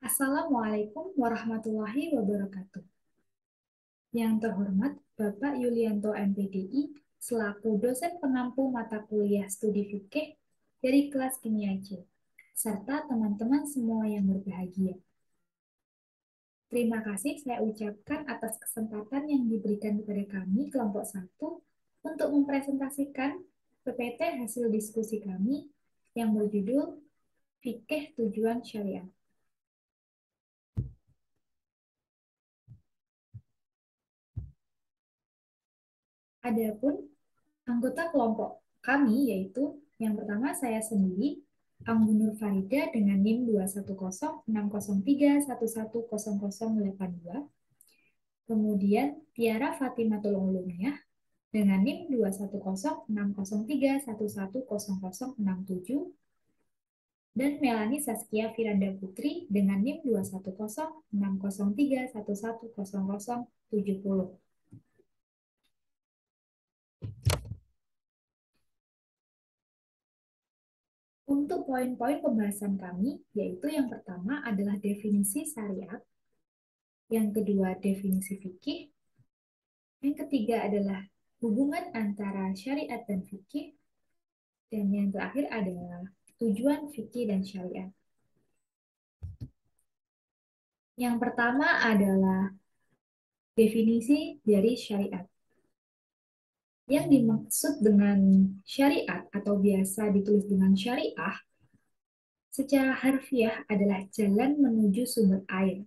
Assalamualaikum warahmatullahi wabarakatuh. Yang terhormat Bapak Yulianto MPDI selaku dosen pengampu mata kuliah studi fikih dari kelas Kimia C, serta teman-teman semua yang berbahagia. Terima kasih saya ucapkan atas kesempatan yang diberikan kepada kami kelompok 1 untuk mempresentasikan PPT hasil diskusi kami yang berjudul Fikih Tujuan Syariat. Adapun anggota kelompok kami yaitu yang pertama saya sendiri, Anggun Nur Farida dengan NIM 2106031110082, kemudian Tiara Fatimatul Ulumiyah dengan NIM 2106031110067, dan Melani Saskia Firanda Putri dengan NIM 2106031110070. Untuk poin-poin pembahasan kami, yaitu yang pertama adalah definisi syariat, yang kedua definisi fikih, yang ketiga adalah hubungan antara syariat dan fikih, dan yang terakhir adalah tujuan fikih dan syariat. Yang pertama adalah definisi dari syariat. Yang dimaksud dengan syariat atau biasa ditulis dengan syariah secara harfiah adalah jalan menuju sumber air,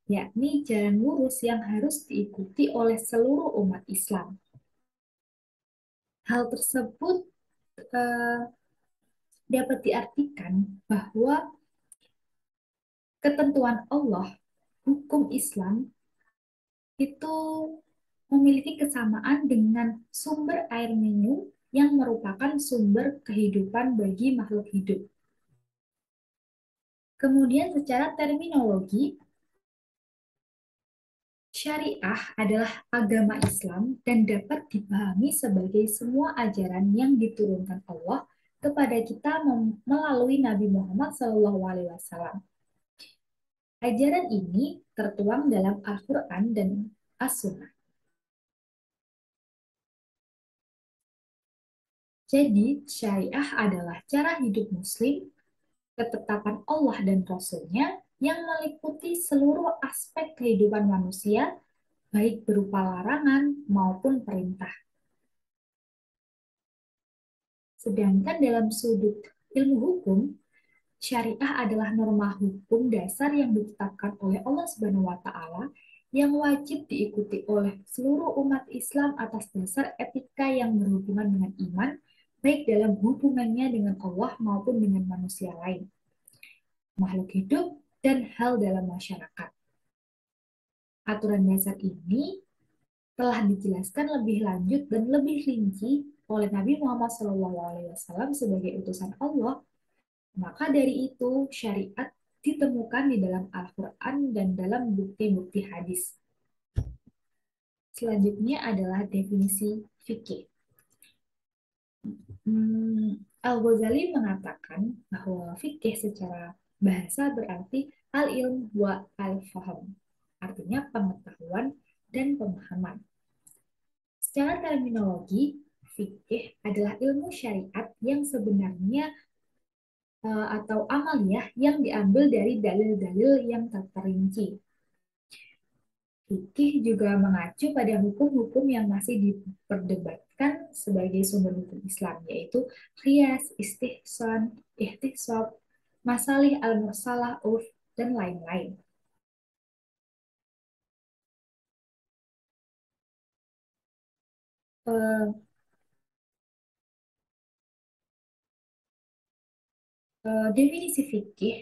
yakni jalan lurus yang harus diikuti oleh seluruh umat Islam. Hal tersebut eh, dapat diartikan bahwa ketentuan Allah, hukum Islam, itu memiliki kesamaan dengan sumber air minum yang merupakan sumber kehidupan bagi makhluk hidup. Kemudian secara terminologi, syariah adalah agama Islam dan dapat dipahami sebagai semua ajaran yang diturunkan Allah kepada kita melalui Nabi Muhammad SAW. Ajaran ini tertuang dalam Al-Quran dan As-Sunnah. Jadi, syariah adalah cara hidup Muslim, ketetapan Allah dan Rasul-Nya yang meliputi seluruh aspek kehidupan manusia, baik berupa larangan maupun perintah. Sedangkan dalam sudut ilmu hukum, syariah adalah norma hukum dasar yang ditetapkan oleh Allah Subhanahu wa taala yang wajib diikuti oleh seluruh umat Islam atas dasar etika yang berhubungan dengan iman, baik dalam hubungannya dengan Allah maupun dengan manusia lain, makhluk hidup, dan hal dalam masyarakat. Aturan dasar ini telah dijelaskan lebih lanjut dan lebih rinci oleh Nabi Muhammad SAW sebagai utusan Allah. Maka dari itu, syariat ditemukan di dalam Al-Quran dan dalam bukti-bukti hadis. Selanjutnya adalah definisi fikih. Al-Ghazali mengatakan bahwa fikih secara bahasa berarti al-ilm wa al-faham, artinya pengetahuan dan pemahaman. Secara terminologi, fikih adalah ilmu syariat yang sebenarnya atau amaliyah yang diambil dari dalil-dalil yang terperinci. Fikih juga mengacu pada hukum-hukum yang masih diperdebatkan sebagai sumber hukum Islam, yaitu qiyas, istihsan, ihtisab, masalih al-mursalah, urf, dan lain-lain. Eh, Definisi fikih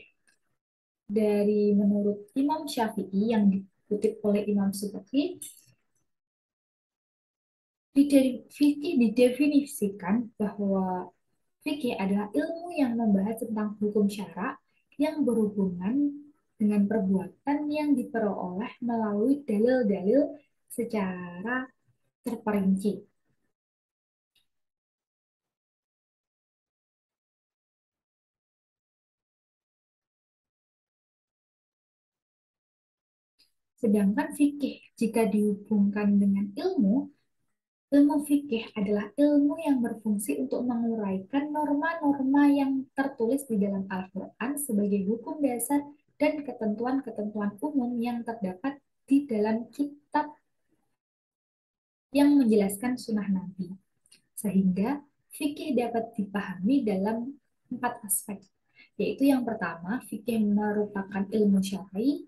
dari menurut Imam Syafi'i yang dikutip oleh Imam Subki, fikih didefinisikan bahwa fikih adalah ilmu yang membahas tentang hukum syara yang berhubungan dengan perbuatan yang diperoleh melalui dalil-dalil secara terperinci. Sedangkan fikih jika dihubungkan dengan ilmu, ilmu fikih adalah ilmu yang berfungsi untuk menguraikan norma-norma yang tertulis di dalam Al-Quran sebagai hukum dasar dan ketentuan-ketentuan umum yang terdapat di dalam kitab yang menjelaskan sunnah Nabi. Sehingga fikih dapat dipahami dalam 4 aspek, yaitu yang pertama, fikih merupakan ilmu syar'i,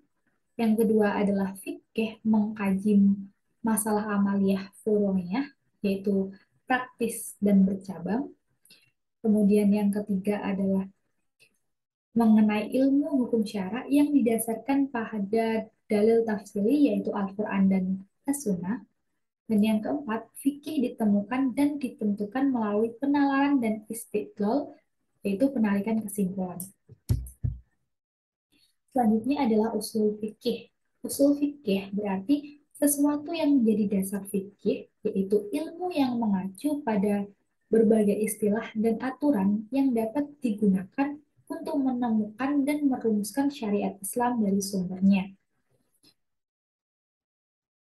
yang kedua adalah fikih mengkaji masalah amaliyah furu'iyah, yaitu praktis dan bercabang. Kemudian yang ketiga adalah mengenai ilmu hukum syara yang didasarkan pada dalil tafsiri, yaitu Al-Quran dan As-Sunnah. Dan yang keempat, fikih ditemukan dan ditentukan melalui penalaran dan istidlal, yaitu penarikan kesimpulan. Selanjutnya adalah usul fikih. Usul fikih berarti sesuatu yang menjadi dasar fikih, yaitu ilmu yang mengacu pada berbagai istilah dan aturan yang dapat digunakan untuk menemukan dan merumuskan syariat Islam dari sumbernya.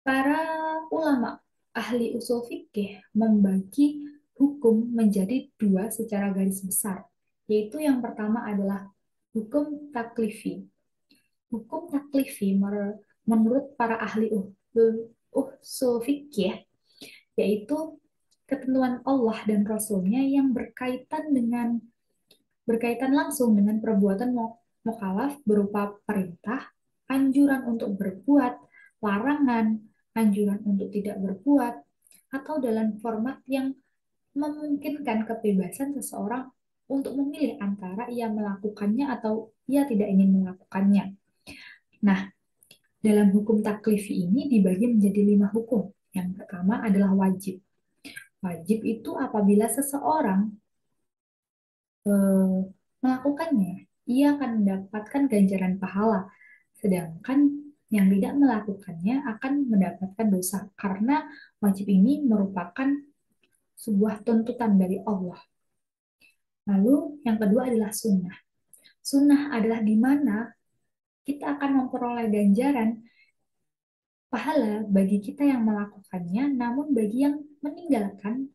Para ulama ahli usul fikih membagi hukum menjadi dua secara garis besar, yaitu yang pertama adalah hukum taklifi. Hukum taklifi menurut para ahli usul fikih yaitu ketentuan Allah dan Rasulnya yang berkaitan langsung dengan perbuatan mukallaf berupa perintah, anjuran untuk berbuat, larangan, anjuran untuk tidak berbuat, atau dalam format yang memungkinkan kebebasan seseorang untuk memilih antara ia melakukannya atau ia tidak ingin melakukannya. Nah, dalam hukum taklifi ini dibagi menjadi 5 hukum. Yang pertama adalah wajib. Wajib itu apabila seseorang eh, melakukannya, ia akan mendapatkan ganjaran pahala. Sedangkan yang tidak melakukannya akan mendapatkan dosa. Karena wajib ini merupakan sebuah tuntutan dari Allah. Lalu yang kedua adalah sunnah. Sunnah adalah di mana kita akan memperoleh ganjaran pahala bagi kita yang melakukannya, namun bagi yang meninggalkan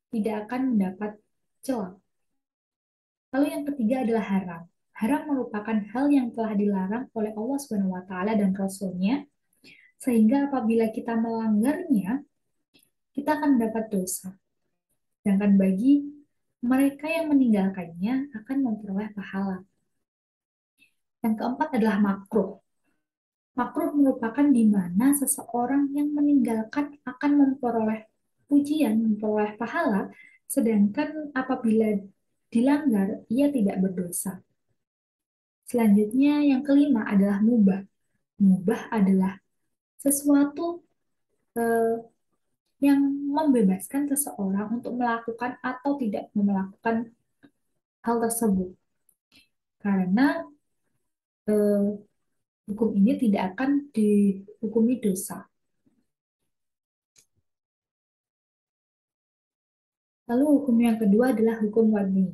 tidak akan mendapat celah. Lalu yang ketiga adalah haram. Haram merupakan hal yang telah dilarang oleh Allah Subhanahu wa taala dan Rasul-Nya, sehingga apabila kita melanggarnya, kita akan mendapat dosa. Sedangkan bagi mereka yang meninggalkannya akan memperoleh pahala. Yang keempat adalah makruh. Makruh merupakan di mana seseorang yang meninggalkan akan memperoleh pujian, memperoleh pahala, sedangkan apabila dilanggar, ia tidak berdosa. Selanjutnya, yang kelima adalah mubah. Mubah adalah sesuatu eh, yang membebaskan seseorang untuk melakukan atau tidak melakukan hal tersebut. Karena eh, hukum ini tidak akan dihukumi dosa. Lalu hukum yang kedua adalah hukum wadi.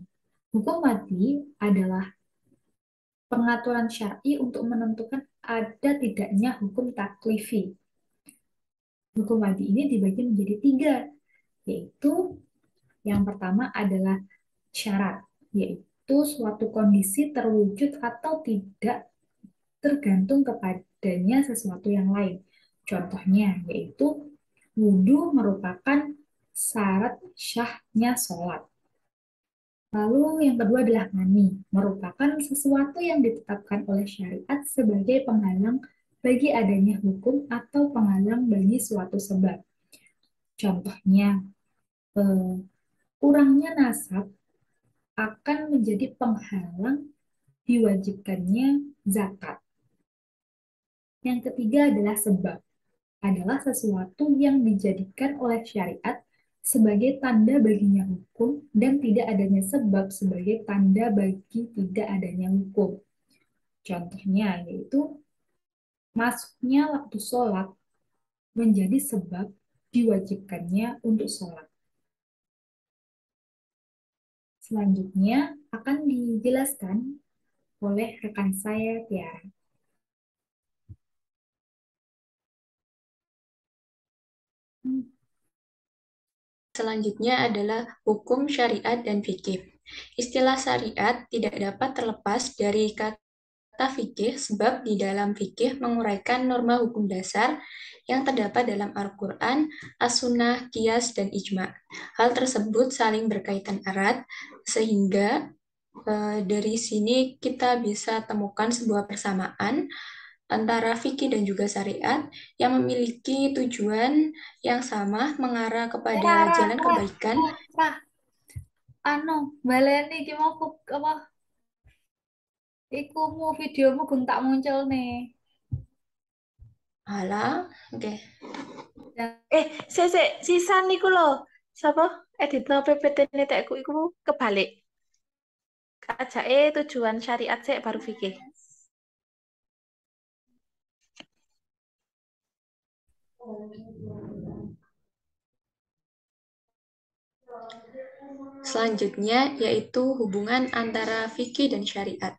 Hukum wadi adalah pengaturan syar'i untuk menentukan ada tidaknya hukum taklifi. Hukum wadi ini dibagi menjadi 3, yaitu yang pertama adalah syarat, yaitu suatu kondisi terwujud atau tidak tergantung kepadanya sesuatu yang lain. Contohnya yaitu wudhu merupakan syarat syahnya sholat. Lalu yang kedua adalah mani, merupakan sesuatu yang ditetapkan oleh syariat sebagai penghalang bagi adanya hukum atau penghalang bagi suatu sebab. Contohnya, eh, kurangnya nasab akan menjadi penghalang diwajibkannya zakat. Yang ketiga adalah sebab, adalah sesuatu yang dijadikan oleh syariat sebagai tanda baginya hukum dan tidak adanya sebab sebagai tanda bagi tidak adanya hukum. Contohnya yaitu masuknya waktu sholat menjadi sebab diwajibkannya untuk sholat. Selanjutnya akan dijelaskan oleh rekan saya Tiara. Selanjutnya adalah hukum syariat dan fikih. Istilah syariat tidak dapat terlepas dari kata fikih sebab di dalam fikih menguraikan norma hukum dasar yang terdapat dalam Al-Quran, As-Sunnah, Qiyas, dan Ijma'. Hal tersebut saling berkaitan erat sehingga dari sini kita bisa temukan sebuah persamaan antara fikih dan juga syariat yang memiliki tujuan yang sama mengarah kepada Rah, jalan rah, kebaikan. rah, rah. Anu, baleni iki mau apa? Ikumu videomu gung tak muncul nih. Alah, oke. Dan Sisan niku lho. Sapa? Editor PPT netekku iku kebalik. Ajake tujuan syariat sik baru fikih. Selanjutnya yaitu hubungan antara fikih dan syariat.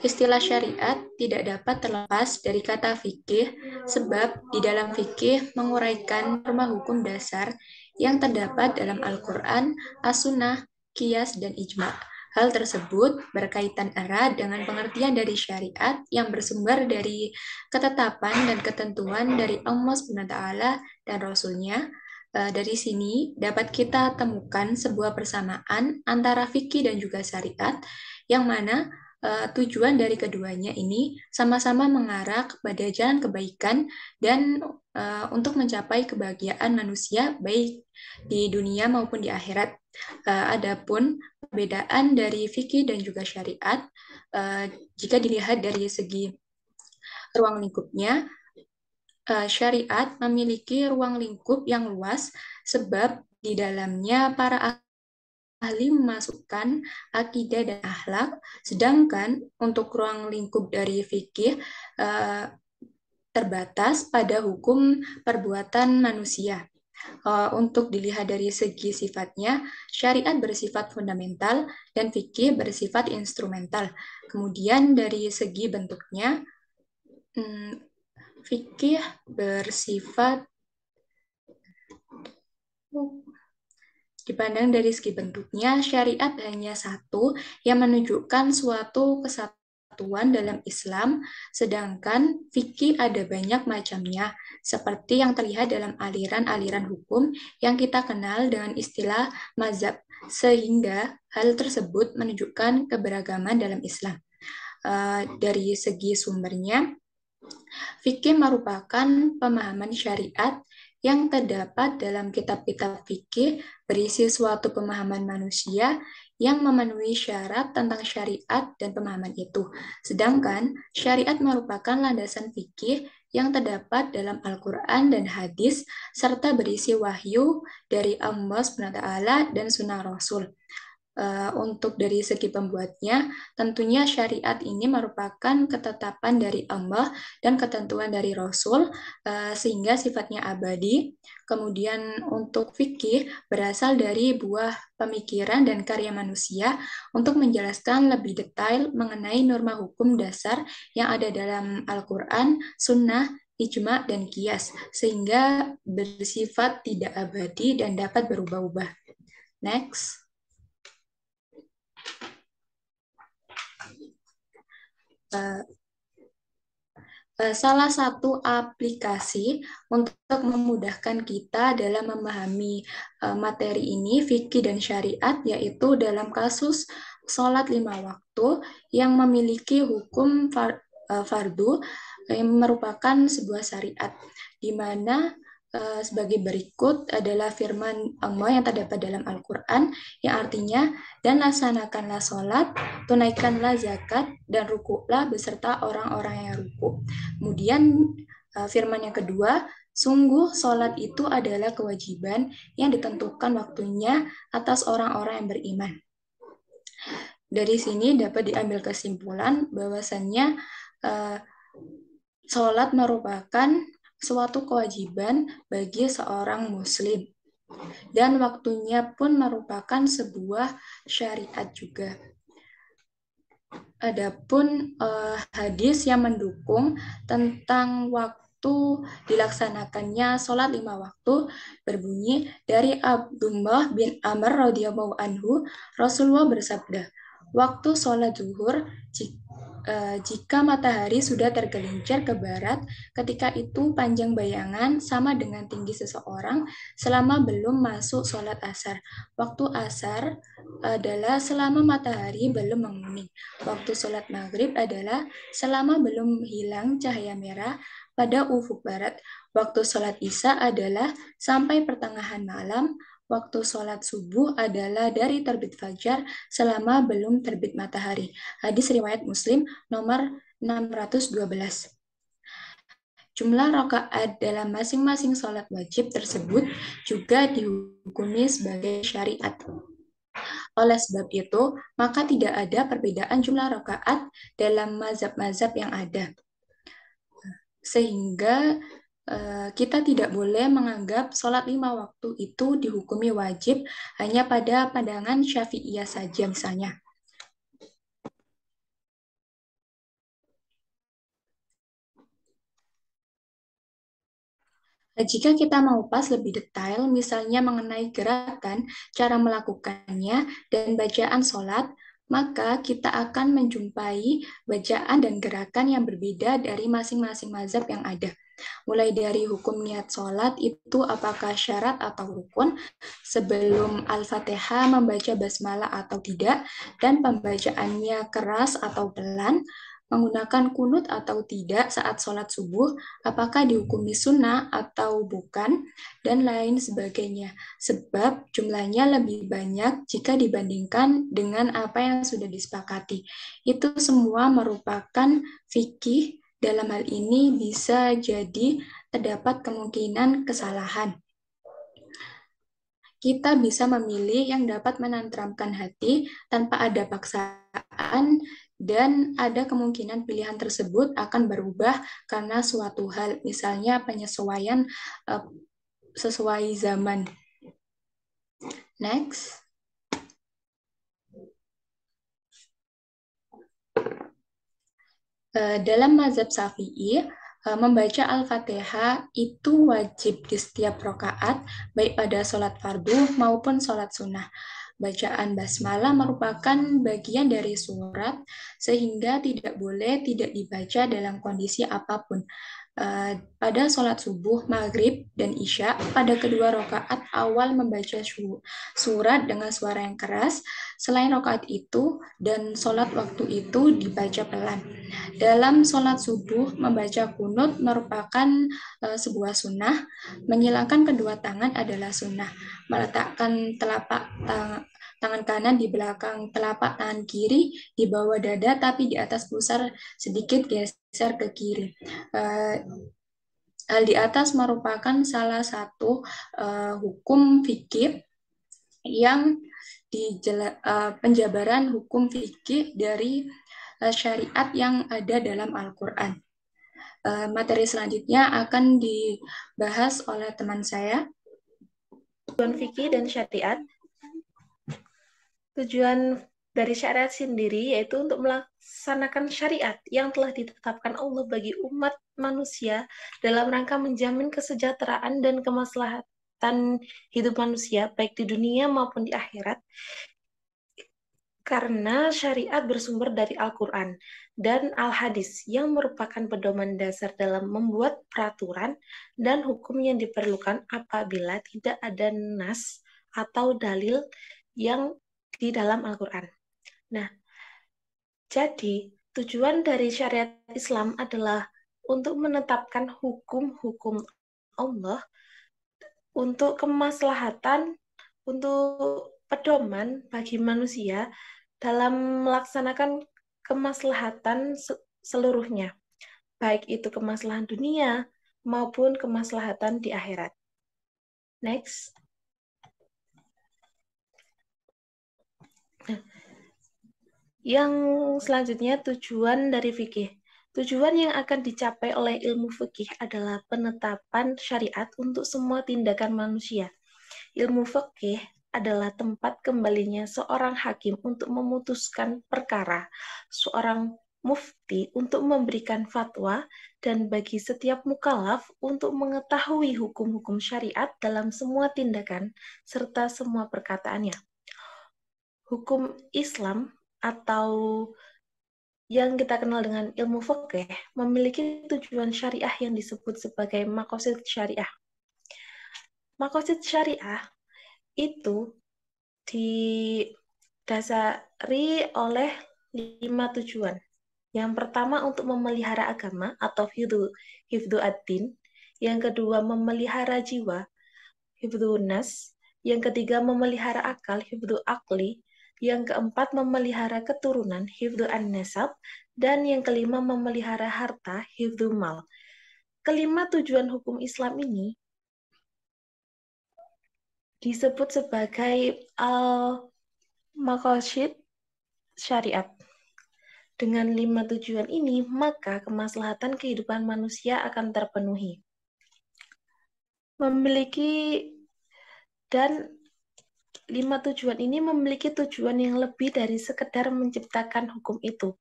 Istilah syariat tidak dapat terlepas dari kata fikih sebab di dalam fikih menguraikan norma hukum dasar yang terdapat dalam Al-Quran, As-Sunnah, Qiyas, dan Ijma'. Hal tersebut berkaitan erat dengan pengertian dari syariat yang bersumber dari ketetapan dan ketentuan dari Allah SWT dan Rasul-Nya. Dari sini dapat kita temukan sebuah persamaan antara fikih dan juga syariat yang mana tujuan dari keduanya ini sama-sama mengarah kepada jalan kebaikan dan untuk mencapai kebahagiaan manusia baik di dunia maupun di akhirat. Adapun perbedaan dari fikih dan juga syariat, jika dilihat dari segi ruang lingkupnya, syariat memiliki ruang lingkup yang luas sebab di dalamnya para ahli memasukkan akidah dan akhlak, sedangkan untuk ruang lingkup dari fikih terbatas pada hukum perbuatan manusia. Untuk dilihat dari segi sifatnya, syariat bersifat fundamental dan fikih bersifat instrumental. Kemudian dari segi bentuknya, fikih bersifat dipandang dari segi bentuknya, syariat hanya satu yang menunjukkan suatu kesatuan dalam Islam, sedangkan fikih ada banyak macamnya, seperti yang terlihat dalam aliran-aliran hukum yang kita kenal dengan istilah mazhab, sehingga hal tersebut menunjukkan keberagaman dalam Islam. Dari segi sumbernya, fikih merupakan pemahaman syariat yang terdapat dalam kitab-kitab fikih berisi suatu pemahaman manusia yang memenuhi syarat tentang syariat dan pemahaman itu. Sedangkan syariat merupakan landasan fikih yang terdapat dalam Al-Quran dan hadis serta berisi wahyu dari Allah SWT dan sunnah Rasul. Untuk dari segi pembuatnya, tentunya syariat ini merupakan ketetapan dari Allah dan ketentuan dari Rasul, sehingga sifatnya abadi. Kemudian untuk fikih berasal dari buah pemikiran dan karya manusia untuk menjelaskan lebih detail mengenai norma hukum dasar yang ada dalam Al-Quran, Sunnah, Ijma, dan Qiyas, sehingga bersifat tidak abadi dan dapat berubah-ubah. Next. Salah satu aplikasi untuk memudahkan kita dalam memahami materi ini, fikih dan syariat, yaitu dalam kasus sholat 5 waktu yang memiliki hukum fardu yang merupakan sebuah syariat, di mana sebagai berikut adalah firman Allah yang terdapat dalam Al-Quran, yang artinya, dan laksanakanlah sholat, tunaikanlah zakat, dan rukuklah beserta orang-orang yang ruku. Kemudian firman yang kedua, sungguh sholat itu adalah kewajiban yang ditentukan waktunya atas orang-orang yang beriman. Dari sini dapat diambil kesimpulan bahwasannya sholat merupakan suatu kewajiban bagi seorang muslim. Dan waktunya pun merupakan sebuah syariat juga. Adapun hadis yang mendukung tentang waktu waktu dilaksanakannya sholat 5 waktu berbunyi dari Abdullah bin Amr radhiyallahu anhu, Rasulullah bersabda, waktu sholat zuhur, jika matahari sudah tergelincir ke barat, ketika itu panjang bayangan sama dengan tinggi seseorang selama belum masuk sholat asar. Waktu asar adalah selama matahari belum menguning. Waktu sholat maghrib adalah selama belum hilang cahaya merah pada ufuk barat. Waktu sholat isya adalah sampai pertengahan malam. Waktu sholat subuh adalah dari terbit fajar selama belum terbit matahari. Hadis riwayat Muslim nomor 612. Jumlah rakaat dalam masing-masing sholat wajib tersebut juga dihukumi sebagai syariat. Oleh sebab itu, maka tidak ada perbedaan jumlah rakaat dalam mazhab-mazhab yang ada. Sehingga kita tidak boleh menganggap sholat 5 waktu itu dihukumi wajib hanya pada pandangan Syafi'iyah saja misalnya. Jika kita mau pas lebih detail, misalnya mengenai gerakan, cara melakukannya, dan bacaan sholat, maka kita akan menjumpai bacaan dan gerakan yang berbeda dari masing-masing mazhab yang ada. Mulai dari hukum niat sholat itu apakah syarat atau rukun, sebelum Al-Fatihah membaca basmalah atau tidak, dan pembacaannya keras atau pelan, menggunakan kunut atau tidak saat sholat subuh, apakah dihukumi sunnah atau bukan, dan lain sebagainya. Sebab jumlahnya lebih banyak jika dibandingkan dengan apa yang sudah disepakati. Itu semua merupakan fikih. Dalam hal ini bisa jadi terdapat kemungkinan kesalahan. Kita bisa memilih yang dapat menenteramkan hati tanpa ada paksaan, dan ada kemungkinan pilihan tersebut akan berubah karena suatu hal, misalnya penyesuaian sesuai zaman. Next. Dalam mazhab Syafi'i, membaca Al-Fatihah itu wajib di setiap rakaat, baik pada sholat fardu maupun sholat sunnah. Bacaan basmalah merupakan bagian dari surat, sehingga tidak boleh tidak dibaca dalam kondisi apapun. Pada sholat subuh, maghrib, dan isya, pada kedua rakaat awal membaca surat dengan suara yang keras. Selain rakaat itu dan sholat waktu itu dibaca pelan. Dalam sholat subuh, membaca kunut merupakan sebuah sunnah. Menyilangkan kedua tangan adalah sunnah. Meletakkan telapak tangan kanan di belakang telapak tangan kiri di bawah dada, tapi di atas pusar sedikit geser ke kiri. Hal di atas merupakan salah satu hukum fikih yang penjabaran hukum fikih dari syariat yang ada dalam Al-Quran. Materi selanjutnya akan dibahas oleh teman saya. Tujuan fikih dan syariat. Tujuan dari syariat sendiri yaitu untuk melaksanakan syariat yang telah ditetapkan Allah bagi umat manusia dalam rangka menjamin kesejahteraan dan kemaslahatan hidup manusia baik di dunia maupun di akhirat. Karena syariat bersumber dari Al-Quran dan Al-Hadis yang merupakan pedoman dasar dalam membuat peraturan dan hukum yang diperlukan apabila tidak ada nas atau dalil yang di dalam Al-Quran. Nah, jadi tujuan dari syariat Islam adalah untuk menetapkan hukum-hukum Allah untuk kemaslahatan, untuk pedoman bagi manusia dalam melaksanakan kemaslahatan seluruhnya, baik itu kemaslahatan dunia maupun kemaslahatan di akhirat. Next. Yang selanjutnya tujuan dari fikih. Tujuan yang akan dicapai oleh ilmu fikih adalah penetapan syariat untuk semua tindakan manusia. Ilmu fikih adalah tempat kembalinya seorang hakim untuk memutuskan perkara. Seorang mufti untuk memberikan fatwa dan bagi setiap mukallaf untuk mengetahui hukum-hukum syariat dalam semua tindakan serta semua perkataannya. Hukum Islam atau yang kita kenal dengan ilmu fikih memiliki tujuan syariah yang disebut sebagai maqasid syariah. Maqasid syariah itu didasari oleh 5 tujuan. Yang pertama untuk memelihara agama atau hifdzu ad-din. Yang kedua memelihara jiwa, hifdzu nas. Yang ketiga memelihara akal, hifdzu aqli. Yang keempat memelihara keturunan, hifdzu an-nasab. Dan yang kelima memelihara harta, hifdzu mal. Kelima tujuan hukum Islam ini disebut sebagai al-maqasid syariat. Dengan 5 tujuan ini, maka kemaslahatan kehidupan manusia akan terpenuhi. Dan 5 tujuan ini memiliki tujuan yang lebih dari sekedar menciptakan hukum itu,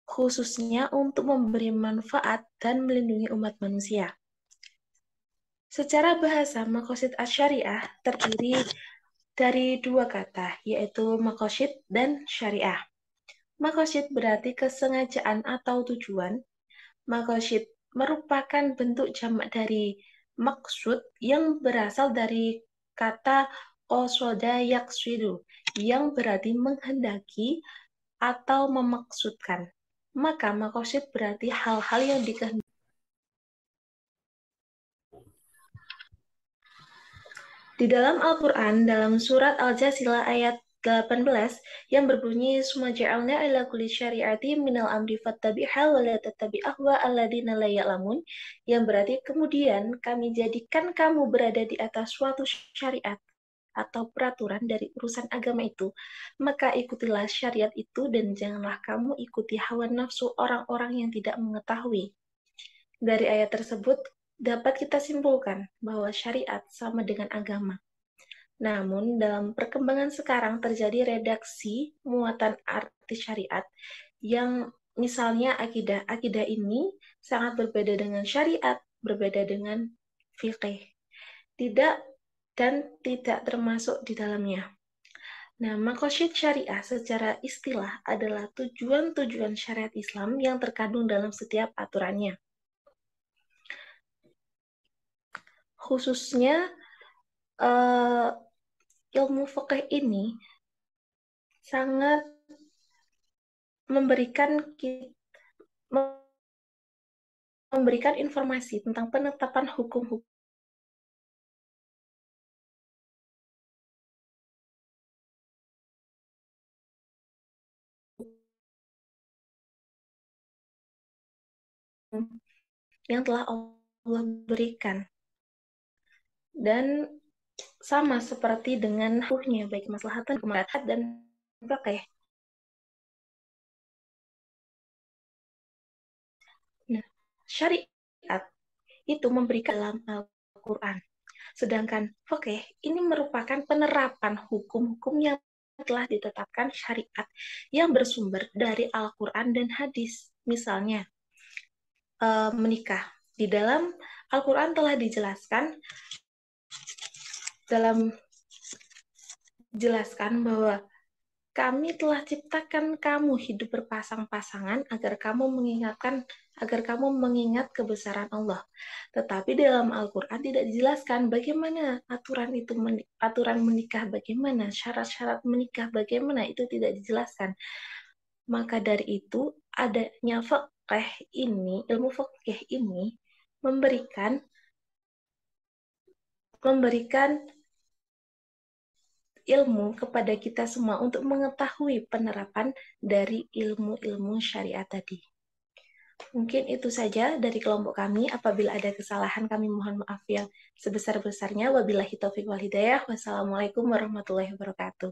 khususnya untuk memberi manfaat dan melindungi umat manusia. Secara bahasa, maqasid asy-syariah terdiri dari 2 kata, yaitu maqasid dan syariah. Maqasid berarti kesengajaan atau tujuan. Maqasid merupakan bentuk jamak dari maksud yang berasal dari kata qasada yaqsidu, yang berarti menghendaki atau memaksudkan. Maka maqasid berarti hal-hal yang dikehendaki. Di dalam Al-Quran, dalam surat Al-Jasilah ayat 18 yang berbunyi summa ja'alna ala kulli syari'ati minal amri fattabi'ha wa la tattabi' ahwa alladziina la ya'lamun, yang berarti kemudian kami jadikan kamu berada di atas suatu syariat atau peraturan dari urusan agama itu, maka ikutilah syariat itu dan janganlah kamu ikuti hawa nafsu orang-orang yang tidak mengetahui. Dari ayat tersebut dapat kita simpulkan bahwa syariat sama dengan agama. Namun, dalam perkembangan sekarang terjadi redaksi muatan arti syariat yang misalnya akidah. Akidah ini sangat berbeda dengan syariat, berbeda dengan fikih. Tidak termasuk di dalamnya. Nah, maqasid syariah secara istilah adalah tujuan-tujuan syariat Islam yang terkandung dalam setiap aturannya. Khususnya, ilmu fikih ini sangat memberikan informasi tentang penetapan hukum-hukum yang telah Allah berikan. Dan sama seperti dengan hukumnya, baik maslahatan, kemaslahatan, dan fikih. Nah, syariat itu memberikan dalam Al-Quran. Sedangkan fikih ini merupakan penerapan hukum-hukum yang telah ditetapkan syariat yang bersumber dari Al-Quran dan hadis. Misalnya, menikah. Di dalam Al-Quran telah dijelaskan bahwa kami telah ciptakan kamu hidup berpasang-pasangan agar kamu mengingat kebesaran Allah. Tetapi dalam Al-Quran tidak dijelaskan bagaimana aturan menikah, bagaimana syarat-syarat menikah, bagaimana itu tidak dijelaskan. Maka dari itu adanya ilmu fikih ini memberikan ilmu kepada kita semua untuk mengetahui penerapan dari ilmu-ilmu syariat tadi. Mungkin itu saja dari kelompok kami. Apabila ada kesalahan, kami mohon maaf yang sebesar-besarnya. Wabillahi taufiq wal hidayah. Wassalamualaikum warahmatullahi wabarakatuh.